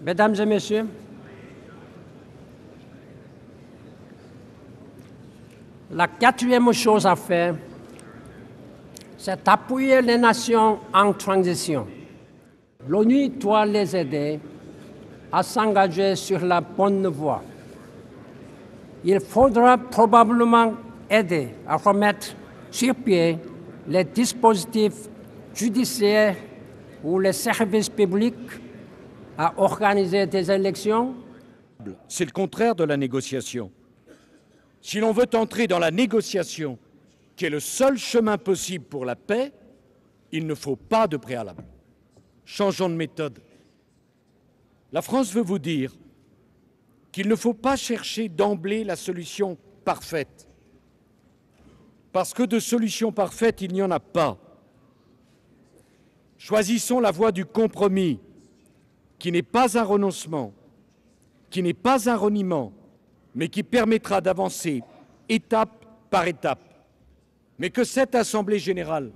Mesdames et Messieurs, la quatrième chose à faire, c'est appuyer les nations en transition. L'ONU doit les aider à s'engager sur la bonne voie. Il faudra probablement aider à remettre sur pied les dispositifs judiciaires ou les services publics à organiser des élections. C'est le contraire de la négociation. Si l'on veut entrer dans la négociation, qui est le seul chemin possible pour la paix, il ne faut pas de préalable. Changeons de méthode. La France veut vous dire qu'il ne faut pas chercher d'emblée la solution parfaite. Parce que de solution parfaite, il n'y en a pas. Choisissons la voie du compromis, qui n'est pas un renoncement, qui n'est pas un reniement, mais qui permettra d'avancer étape par étape. Mais que cette Assemblée générale,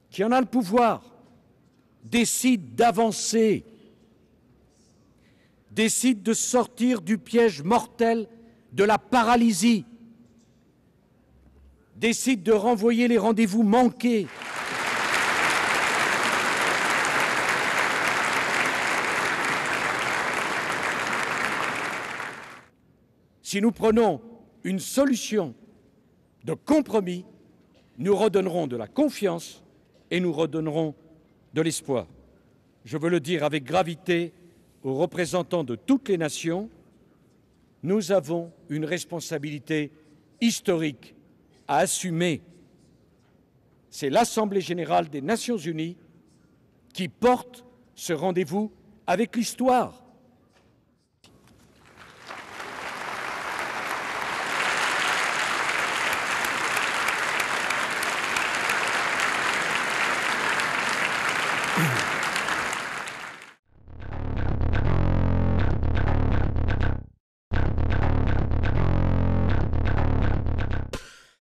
qui en a le pouvoir, décide d'avancer, décide de sortir du piège mortel de la paralysie, décide de renvoyer les rendez-vous manqués. Si nous prenons une solution de compromis, nous redonnerons de la confiance et nous redonnerons de l'espoir. Je veux le dire avec gravité aux représentants de toutes les nations, nous avons une responsabilité historique à assumer. C'est l'Assemblée générale des Nations unies qui porte ce rendez-vous avec l'histoire.